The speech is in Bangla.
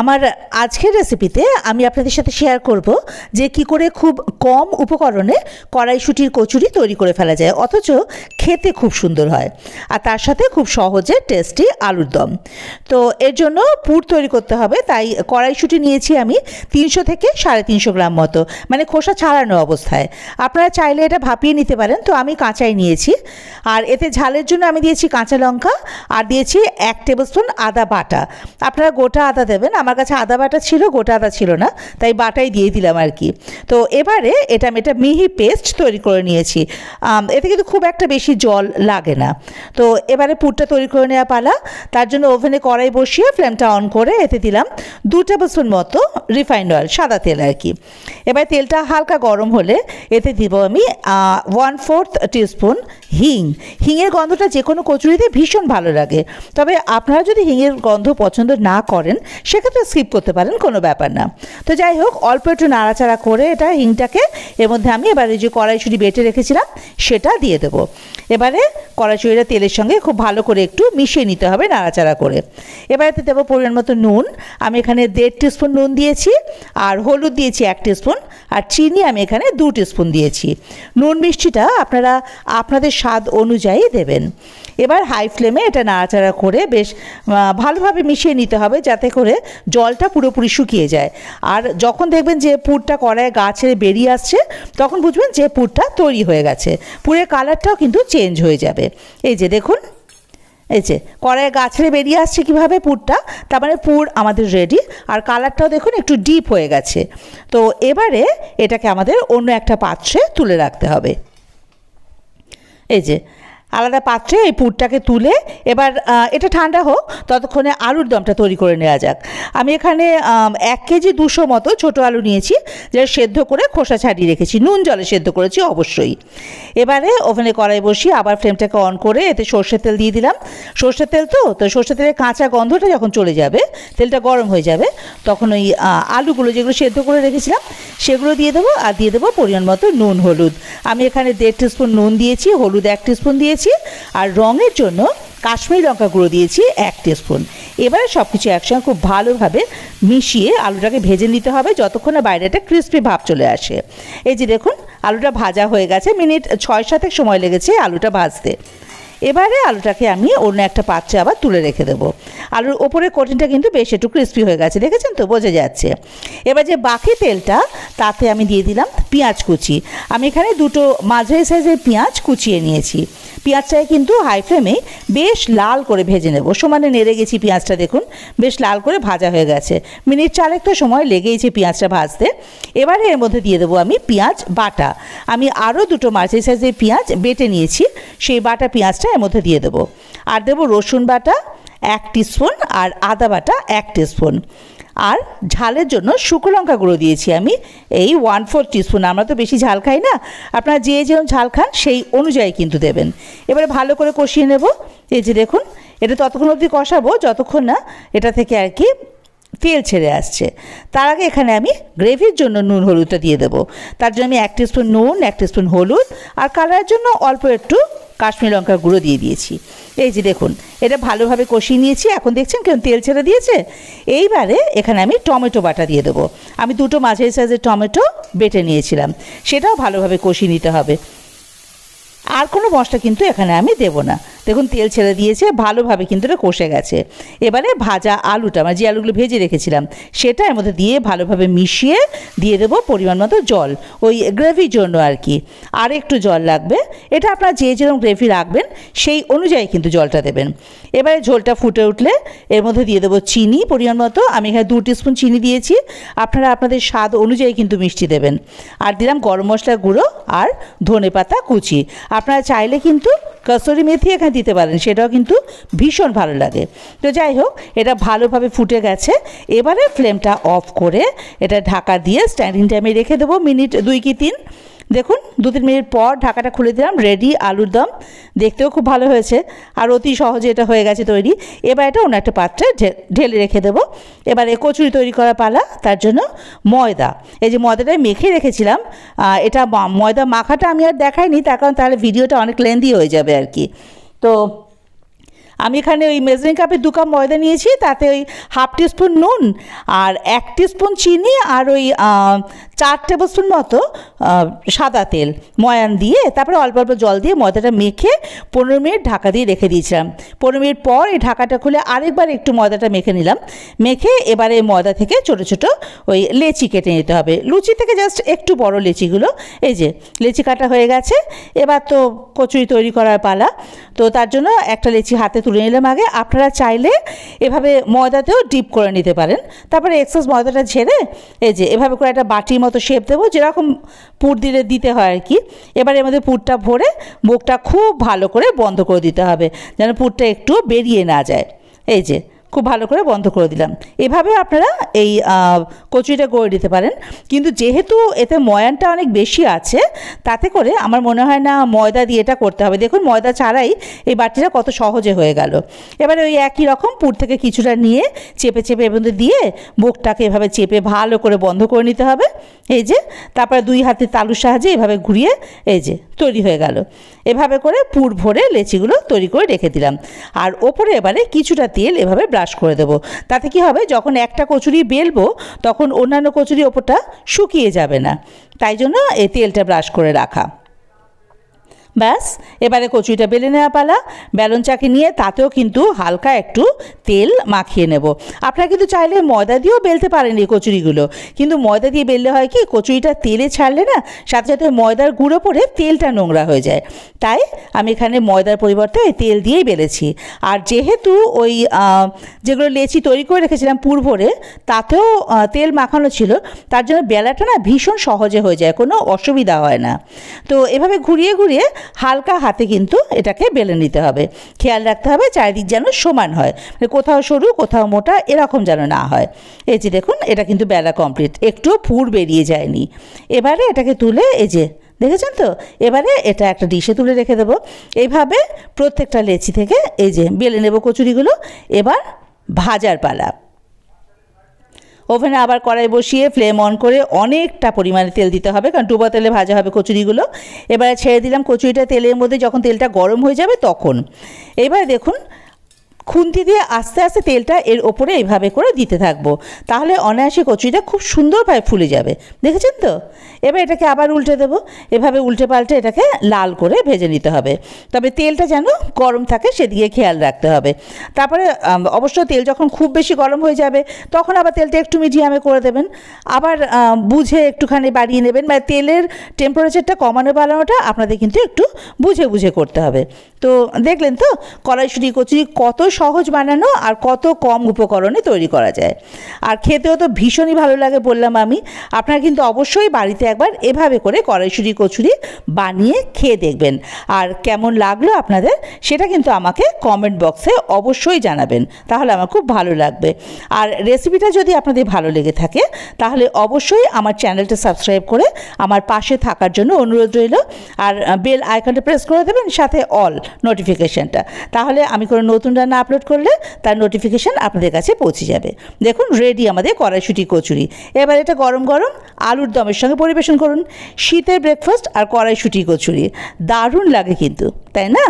আমার আজকের রেসিপিতে আমি আপনাদের সাথে শেয়ার করব যে কি করে খুব কম উপকরণে কড়াইশুঁটির কচুরি তৈরি করে ফেলা যায়, অথচ খেতে খুব সুন্দর হয়, আর তার সাথে খুব সহজে টেস্টি আলুর দম। তো এর জন্য পুর তৈরি করতে হবে, তাই কড়াইশুঁটি নিয়েছি আমি 300 থেকে 350 গ্রাম মতো, মানে খোসা ছাড়ানো অবস্থায়। আপনারা চাইলে এটা ভাপিয়ে নিতে পারেন, তো আমি কাঁচাই নিয়েছি। আর এতে ঝালের জন্য আমি দিয়েছি কাঁচা লঙ্কা, আর দিয়েছি 1 টেবিল স্পুন আদা বাটা। আপনারা গোটা আদা দেবেন, আমার কাছে আদা বাটা ছিল, গোটা আদা ছিল না, তাই বাটাই দিয়ে দিলাম আর কি। তো এবারে আমি এটা মিহি পেস্ট তৈরি করে নিয়েছি। এতে কিন্তু খুব একটা বেশি জল লাগে না। তো এবারে পুরটা তৈরি করে নেওয়া পালা। তার জন্য ওভেনে কড়াই বসিয়ে ফ্লেমটা অন করে এতে দিলাম 2 টেবিল স্পুন মতো রিফাইন্ড অয়েল, সাদা তেল আর কি। এবার তেলটা হালকা গরম হলে এতে দিব আমি 1/4 টিস্পুন হিং। হিঙের গন্ধটা যে কোনো কচুরিতে ভীষণ ভালো লাগে, তবে আপনারা যদি হিঙের গন্ধ পছন্দ না করেন সেক্ষেত্রে স্কিপ করতে পারেন, কোনো ব্যাপার না। তো যাই হোক, অল্প একটু নাড়াচাড়া করে এটা হিংটাকে এর মধ্যে আমি এবারে যে কড়াইশুঁটি বেটে রেখেছিলাম সেটা দিয়ে দেবো। এবারে কড়াইশুঁটিটা তেলের সঙ্গে খুব ভালো করে একটু মিশিয়ে নিতে হবে নাড়াচাড়া করে। এবারেতে দেবো পরিমাণ মতো নুন। আমি এখানে 1.5 টিস্পুন নুন দিয়েছি, আর হলুদ দিয়েছি 1 টিস্পুন, আর চিনি আমি এখানে 2 টিস্পুন দিয়েছি। নুন মিষ্টিটা আপনারা আপনাদের স্বাদ অনুযায়ী দেবেন। এবার হাই ফ্লেমে এটা নাড়াচাড়া করে বেশ ভালোভাবে মিশিয়ে নিতে হবে, যাতে করে জলটা পুরোপুরি শুকিয়ে যায়। আর যখন দেখবেন যে পুরটা কড়াইয়ে গা ছেড়ে বেরিয়ে আসছে, তখন বুঝবেন যে পুরটা তৈরি হয়ে গেছে। পুরের কালারটাও কিন্তু চেঞ্জ হয়ে যাবে। এই যে দেখুন, এই যে কড়াইয়ে গা ছেড়ে বেরিয়ে আসছে কীভাবে পুরটা, তার মানে পুর আমাদের রেডি। আর কালারটাও দেখুন একটু ডিপ হয়ে গেছে। তো এবারে এটাকে আমাদের অন্য একটা পাত্রে তুলে রাখতে হবে। এই যে আলাদা পাত্রে এই পুরটাকে তুলে এবার এটা ঠান্ডা হোক, ততক্ষণে আলুর দমটা তৈরি করে নেওয়া যাক। আমি এখানে 1 কেজি 200 মতো ছোটো আলু নিয়েছি, যেটা সেদ্ধ করে খোসা ছাড়িয়ে রেখেছি, নুন জলে সেদ্ধ করেছি অবশ্যই। এবারে ওভেনে কড়াই বসিয়ে আবার ফ্লেমটাকে অন করে এতে সর্ষের তেল দিয়ে দিলাম। সর্ষের তেল তো সর্ষের তেলের কাঁচা গন্ধটা যখন চলে যাবে, তেলটা গরম হয়ে যাবে, তখন ওই আলুগুলো যেগুলো সেদ্ধ করে রেখেছিলাম সেগুলো দিয়ে দেবো, আর দিয়ে দেবো পরিমাণ মতো নুন হলুদ। আমি এখানে 1.5 টিস্পুন নুন দিয়েছি, হলুদ 1 টিস্পুন দিয়েছি, আর রঙের জন্য কাশ্মীরি লঙ্কা গুঁড়ো দিয়েছি 1 টিস্পুন। এবারে সব কিছু একসঙ্গে খুব ভালোভাবে মিশিয়ে আলুটাকে ভেজে নিতে হবে, যতক্ষণ না বাইরে একটা ক্রিস্পি ভাব চলে আসে। এই যে দেখুন, আলুটা ভাজা হয়ে গেছে, মিনিট 6-7 সময় লেগেছে আলুটা ভাজতে। এবারে আলুটাকে আমি অন্য একটা পাত্রে আবার তুলে রেখে দেবো। আলুর ওপরের কোটিংটা কিন্তু বেশ একটু ক্রিস্পি হয়ে গেছে, দেখেছেন তো, বোঝা যাচ্ছে। এবার যে বাকি তেলটা, তাতে আমি দিয়ে দিলাম পেঁয়াজ কুচি। আমি এখানে 2টো মাঝারি সাইজের পেঁয়াজ কুচিয়ে নিয়েছি। পেঁয়াজটাকে কিন্তু হাই ফ্লেমে বেশ লাল করে ভেজে নেব। সমানে নেড়ে গেছি পেঁয়াজটা, দেখুন বেশ লাল করে ভাজা হয়ে গেছে। মিনিট 4 তো সময় লেগেইছে পেঁয়াজটা ভাজতে। এবারে এর মধ্যে দিয়ে দেবো আমি পেঁয়াজ বাটা। আমি আরও 2টো মাঝারি সাইজের পেঁয়াজ বেটে নিয়েছি, সেই বাটা পেঁয়াজটা এর মধ্যে দিয়ে দেবো। আর দেবো রসুন বাটা 1 টিস্পুন, আর আদা বাটা 1 টিস্পুন। আর ঝালের জন্য শুকনো লঙ্কা গুঁড়ো দিয়েছি আমি এই 1/4 টিস্পুন। আমরা তো বেশি ঝাল খাই না, আপনারা যে যেরকম ঝাল খান সেই অনুযায়ী কিন্তু দেবেন। এবারে ভালো করে কষিয়ে নেব। এই যে দেখুন, এটা ততক্ষণ অবধি কষাবো যতক্ষণ না এটা থেকে আর কি তেল ছেড়ে আসছে। তার আগে এখানে আমি গ্রেভির জন্য নুন হলুদটা দিয়ে দেবো। তার জন্য আমি 1 টিস্পুন নুন, 1 টিস্পুন হলুদ, আর কালারের জন্য অল্প একটু কাশ্মীরি লঙ্কার গুঁড়ো দিয়ে দিয়েছি। এই যে দেখুন, এটা ভালোভাবে কষিয়ে নিয়েছি। এখন দেখছেন কেমন তেল ছেড়ে দিয়েছে। এইবারে এখানে আমি টমেটো বাটা দিয়ে দেবো। আমি 2টো মাঝারি সাইজের টমেটো বেটে নিয়েছিলাম, সেটাও ভালোভাবে কষিয়ে নিতে হবে। আর কোনো মশলা কিন্তু এখানে আমি দেবো না। দেখুন তেল ছেড়ে দিয়েছে, ভালোভাবে কিন্তু এটা কষে গেছে। এবারে ভাজা আলুটা, মানে যে আলুগুলো ভেজে রেখেছিলাম, সেটা এর মধ্যে দিয়ে ভালোভাবে মিশিয়ে দিয়ে দেবো পরিমাণ মতো জল, ওই গ্রেভির জন্য আর কি। আর একটু জল লাগবে, এটা আপনারা যে যেরকম গ্রেভি রাখবেন সেই অনুযায়ী কিন্তু জলটা দেবেন। এবারে ঝোলটা ফুটে উঠলে এর মধ্যে দিয়ে দেবো চিনি পরিমাণ মতো। আমি এখানে 2 টিস্পুন চিনি দিয়েছি, আপনারা আপনাদের স্বাদ অনুযায়ী কিন্তু মিষ্টি দেবেন। আর দিলাম গরম মশলার গুঁড়ো আর ধনেপাতা কুচি। আপনারা চাইলে কিন্তু কসুরি মেথি এখানে দিতে পারেন, সেটাও কিন্তু ভীষণ ভালো লাগে। তো যাই হোক, এটা ভালোভাবে ফুটে গেছে। এবারে ফ্লেমটা অফ করে এটা ঢাকা দিয়ে স্ট্যান্ডিং টাইমে রেখে দেবো মিনিট 2 কি 3। দেখুন 2-3 মিনিট পর ঢাকাটা খুলে দিলাম, রেডি আলুর দম। দেখতেও খুব ভালো হয়েছে, আর অতি সহজে এটা হয়ে গেছে তৈরি। এবার এটা অন্য একটা পাত্রে ঢেলে রেখে দেবো। এবারে কচুরি তৈরি করা পালা। তার জন্য ময়দা, এই যে ময়দাটা মেখে রেখেছিলাম, এটা ময়দা মাখাটা আমি আর দেখাইনি, তার কারণ তাহলে ভিডিওটা অনেক লেন্দি হয়ে যাবে আর কি। তো আমি এখানে ওই মেজারিং কাপে 2 কাপ ময়দা নিয়েছি, তাতে ওই হাফ টিস্পুন নুন আর 1 টিস্পুন চিনি আর ওই 4 টেবিল স্পুন মতো সাদা তেল ময়ান দিয়ে তারপরে অল্প অল্প জল দিয়ে ময়দাটা মেখে 15 মিনিট ঢাকা দিয়ে রেখে দিয়েছিলাম। 15 মিনিট পর এই ঢাকাটা খুলে আরেকবার একটু ময়দাটা মেখে নিলাম। মেখে এবারে ময়দা থেকে ছোটো ছোটো ওই লেচি কেটে নিতে হবে, লুচি থেকে জাস্ট একটু বড় লেচিগুলো। এই যে লেচি কাটা হয়ে গেছে, এবার তো কচুরি তৈরি করার পালা। তো তার জন্য একটা লেচি হাতে তুলে নিলাম আগে। আপনারা চাইলে এভাবে ময়দাতেও ডিপ করে নিতে পারেন। তারপরে এক্সেস ময়দাটা ঝেড়ে এই যে এভাবে করে একটা বাটির মতো শেপ দেবো, যেরকম পুর দিতে হয় আর কি। এবার এর মধ্যে পুরটা ভরে মুখটা খুব ভালো করে বন্ধ করে দিতে হবে, যেন পুরটা একটু বেরিয়ে না যায়। এই যে খুব ভালো করে বন্ধ করে দিলাম। এভাবে আপনারা এই কচুরিটা গড়ে দিতে পারেন, কিন্তু যেহেতু এতে ময়ানটা অনেক বেশি আছে তাতে করে আমার মনে হয় না ময়দা দিয়ে এটা করতে হবে। দেখুন ময়দা ছাড়াই এই বাটিটা কত সহজে হয়ে গেল। এবারে ওই একই রকম পুর থেকে কিছুটা নিয়ে চেপে চেপে এর মধ্যে দিয়ে মুখটাকে এভাবে চেপে ভালো করে বন্ধ করে নিতে হবে। এই যে তারপরে 2 হাতের তালুর সাহায্যে এভাবে ঘুরিয়ে এই যে তৈরি হয়ে গেল। এভাবে করে পুর ভরে লেচিগুলো তৈরি করে রেখে দিলাম। আর ওপরে এবারে কিছুটা তেল এভাবে ব্রাশ করে দেবো। তাতে কি হবে, যখন একটা কচুরি বেলবো তখন অন্যান্য কচুরি ওপরটা শুকিয়ে যাবে না, তাই জন্য এই তেলটা ব্রাশ করে রাখা। ব্যাস এবারে কচুরিটা বেলে নেওয়া পালা। বেলন চাকি নিয়ে তাতেও কিন্তু হালকা একটু তেল মাখিয়ে নেব। আপনারা কিন্তু চাইলে ময়দা দিয়েও বেলতে পারেন এই কচুরিগুলো, কিন্তু ময়দা দিয়ে বেললে হয় কি, কচুরিটা তেলে ছাড়লে না সাথে সাথে ময়দার গুঁড়ো পড়ে তেলটা নোংরা হয়ে যায়। তাই আমি এখানে ময়দার পরিবর্তে ওই তেল দিয়েই বেলেছি। আর যেহেতু ওই যেগুলো লেচি তৈরি করে রেখেছিলাম পুর ভরে, তাতেও তেল মাখানো ছিল, তার জন্য বেলাটা না ভীষণ সহজে হয়ে যায়, কোনো অসুবিধা হয় না। তো এভাবে ঘুরিয়ে ঘুরিয়ে হালকা হাতে কিন্তু এটাকে বেলে নিতে হবে। খেয়াল রাখতে হবে চারিদিক যেন সমান হয়, মানে কোথাও সরু কোথাও মোটা এরকম যেন না হয়। এই যে দেখুন এটা কিন্তু বেলা কমপ্লিট, একটুও পুর বেরিয়ে যায়নি। এবারে এটাকে তুলে এই যে দেখেছেন তো, এবারে এটা একটা ডিশে তুলে রেখে দেবো। এইভাবে প্রত্যেকটা লেচি থেকে এই যে বেলে নেব কচুরিগুলো। এবার ভাজার পালা। ওভেনে আবার কড়াই বসিয়ে ফ্লেম অন করে অনেকটা পরিমাণে তেল দিতে হবে, কারণ ডুবা তেলে ভাজা হবে কচুরিগুলো। এবারে ছেড়ে দিলাম কচুরিটা তেলের মধ্যে। যখন তেলটা গরম হয়ে যাবে তখন এবারে দেখুন খুন্তি দিয়ে আস্তে আস্তে তেলটা এর ওপরে এইভাবে করে দিতে থাকবো, তাহলে অনায়াসে কচুরিটা খুব সুন্দরভাবে ফুলে যাবে। দেখেছেন তো? এবার এটাকে আবার উল্টে দেবো। এভাবে উল্টে পাল্টে এটাকে লাল করে ভেজে নিতে হবে, তবে তেলটা যেন গরম থাকে সেদিকে খেয়াল রাখতে হবে। তারপরে অবশ্য তেল যখন খুব বেশি গরম হয়ে যাবে তখন আবার তেলটা একটু মিডিয়ামে করে দেবেন, আবার বুঝে একটুখানি বাড়িয়ে নেবেন। মানে তেলের টেম্পারেচারটা কমানো বাড়ানোটা আপনাদের কিন্তু একটু বুঝে বুঝে করতে হবে। তো দেখলেন তো কড়াইশুঁটি কচুরি কত সহজ বানানো আর কত কম উপকরণে তৈরি করা যায়, আর খেতেও তো ভীষণই ভালো লাগে বললাম আমি। আপনারা কিন্তু অবশ্যই বাড়িতে একবার এভাবে করে কড়াইশুঁটি কচুরি বানিয়ে খেয়ে দেখবেন, আর কেমন লাগলো আপনাদের সেটা কিন্তু আমাকে কমেন্ট বক্সে অবশ্যই জানাবেন, তাহলে আমার খুব ভালো লাগবে। আর রেসিপিটা যদি আপনাদের ভালো লেগে থাকে তাহলে অবশ্যই আমার চ্যানেলটা সাবস্ক্রাইব করে আমার পাশে থাকার জন্য অনুরোধ রইল। আর বেল আইকনটা প্রেস করে দেবেন, সাথে অল নোটিফিকেশানটা, তাহলে আমি কোনো নতুন রান্না আপলোড করলে তার নোটিফিকেশান আপনাদের কাছে পৌঁছে যাবে। দেখুন রেডি আমাদের কড়াইশুঁটি কচুরি। এবার এটা গরম গরম আলুর দমের সঙ্গে পরিবেশন করুন। শীতের ব্রেকফাস্ট আর কড়াইশুঁটি কচুরি দারুণ লাগে কিন্তু, তাই না?